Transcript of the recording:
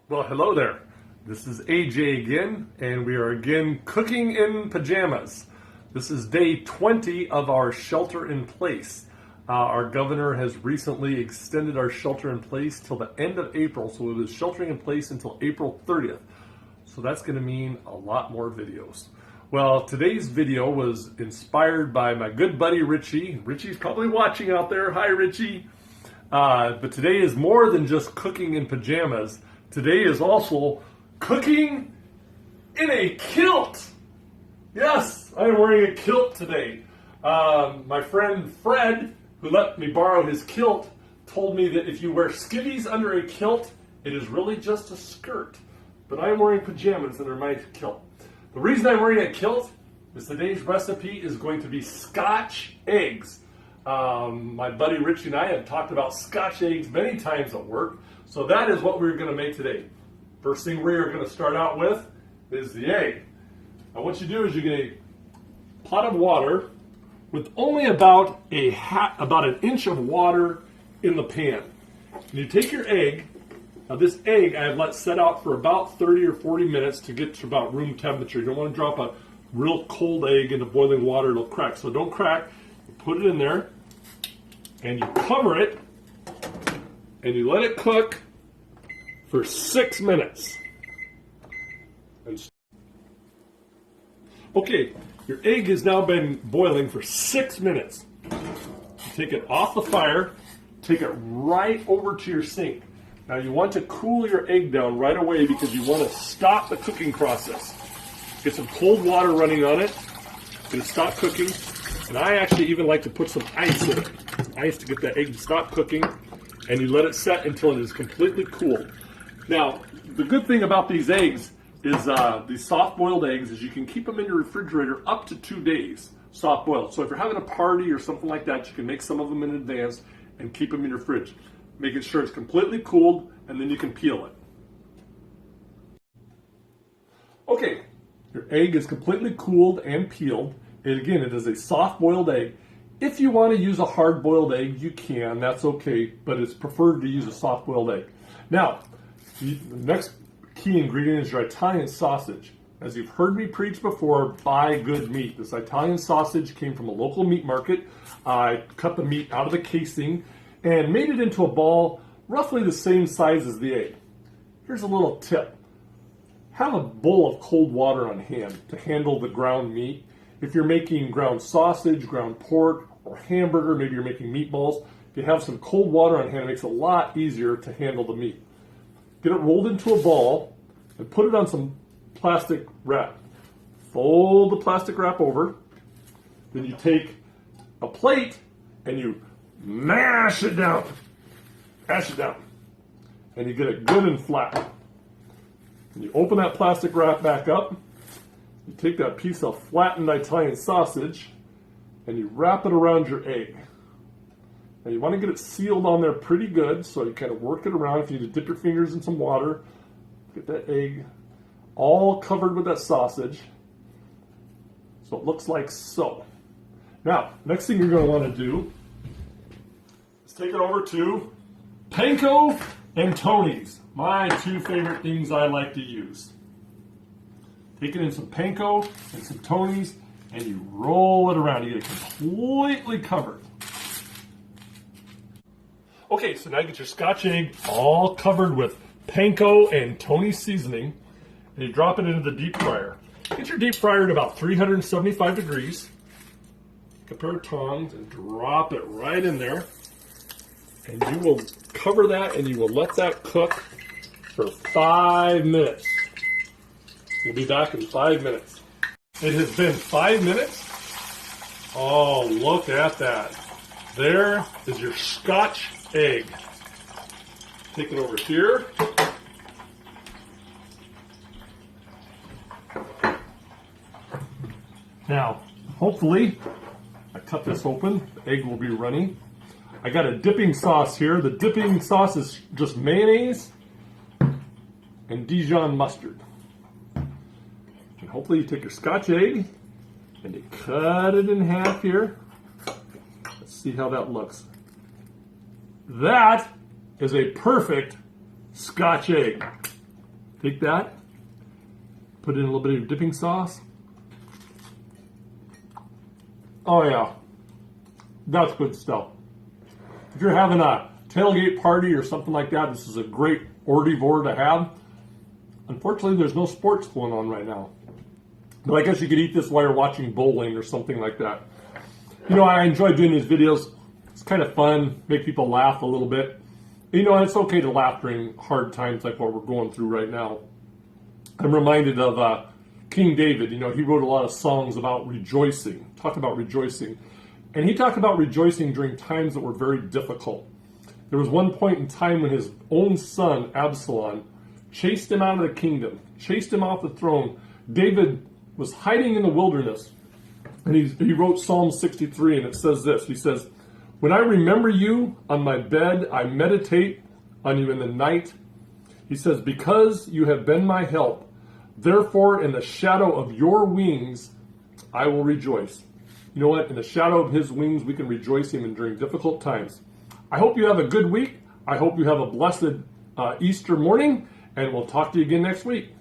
Well, hello there. This is AJ again, and we are again cooking in pajamas. This is day 20 of our shelter in place. Our governor has recently extended our shelter in place till the end of April, so it was sheltering in place until April 30th. So that's going to mean a lot more videos. Well, today's video was inspired by my good buddy Richie. Richie's probably watching out there. Hi, Richie. But today is more than just cooking in pajamas. Today is also cooking in a kilt. Yes, I am wearing a kilt today. My friend Fred, who let me borrow his kilt, told me that if you wear skivvies under a kilt, it is really just a skirt. But I am wearing pajamas under my kilt. The reason I'm wearing a kilt is today's recipe is going to be Scotch eggs. My buddy Richie and I have talked about Scotch eggs many times at work, so that is what we're going to make today. First thing we're going to start out with is the egg. Now what you do is you get a pot of water with only about an inch of water in the pan. And you take your egg. Now this egg I have let set out for about 30 or 40 minutes to get to about room temperature. You don't want to drop a real cold egg into boiling water, it'll crack. So don't crack. You put it in there and you cover it and you let it cook for 6 minutes. Okay, your egg has now been boiling for 6 minutes. You take it off the fire, take it right over to your sink. Now you want to cool your egg down right away because you want to stop the cooking process. Get some cold water running on it, get it stop cooking, and I actually even like to put some ice in it. Ice to get that egg to stop cooking, and you let it set until it is completely cool. Now, the good thing about these eggs is these soft-boiled eggs is you can keep them in your refrigerator up to 2 days, soft-boiled. So if you're having a party or something like that, you can make some of them in advance and keep them in your fridge, making sure it's completely cooled, and then you can peel it. Okay, your egg is completely cooled and peeled. And again, it is a soft-boiled egg. If you want to use a hard-boiled egg, you can. That's okay, but it's preferred to use a soft-boiled egg. Now, the next key ingredient is your Italian sausage. As you've heard me preach before, buy good meat. This Italian sausage came from a local meat market. I cut the meat out of the casing and made it into a ball roughly the same size as the egg. Here's a little tip. Have a bowl of cold water on hand to handle the ground meat. If you're making ground sausage, ground pork, or hamburger, maybe you're making meatballs, if you have some cold water on hand, it makes it a lot easier to handle the meat. Get it rolled into a ball and put it on some plastic wrap. Fold the plastic wrap over. Then you take a plate and you mash it down. Mash it down. And you get it good and flat. And you open that plastic wrap back up. You take that piece of flattened Italian sausage and you wrap it around your egg. Now you want to get it sealed on there pretty good, so you kind of work it around. If you need to dip your fingers in some water, get that egg all covered with that sausage. So it looks like so. Now, next thing you're going to want to do is take it over to panko and Tony's, my two favorite things I like to use. Take it in some panko and some Tony's, and you roll it around. You get it completely covered. Okay, so now you get your Scotch egg all covered with panko and Tony's seasoning, and you drop it into the deep fryer. Get your deep fryer at about 375 degrees. Take a pair of tongs and drop it right in there. And you will cover that and you will let that cook for 5 minutes. We'll be back in 5 minutes. It has been 5 minutes. Oh, look at that. There is your Scotch egg. Take it over here. Now, hopefully, I cut this open. The egg will be runny. I got a dipping sauce here. The dipping sauce is just mayonnaise and Dijon mustard. And hopefully you take your Scotch egg and you cut it in half here. Let's see how that looks. That is a perfect Scotch egg. Take that, put in a little bit of dipping sauce. Oh yeah, that's good stuff. If you're having a tailgate party or something like that, this is a great hors d'oeuvre to have. Unfortunately, there's no sports going on right now. But I guess you could eat this while you're watching bowling or something like that. You know, I enjoy doing these videos. It's kind of fun, make people laugh a little bit. You know, it's okay to laugh during hard times like what we're going through right now. I'm reminded of King David. You know, he wrote a lot of songs about rejoicing, talk about rejoicing. And he talked about rejoicing during times that were very difficult. There was one point in time when his own son, Absalom, chased him out of the kingdom, chased him off the throne. David was hiding in the wilderness. And he wrote Psalm 63, and it says this. He says, "When I remember you on my bed, I meditate on you in the night." He says, "Because you have been my help, therefore in the shadow of your wings, I will rejoice." You know what? In the shadow of his wings, we can rejoice even during difficult times. I hope you have a good week. I hope you have a blessed Easter morning, and we'll talk to you again next week.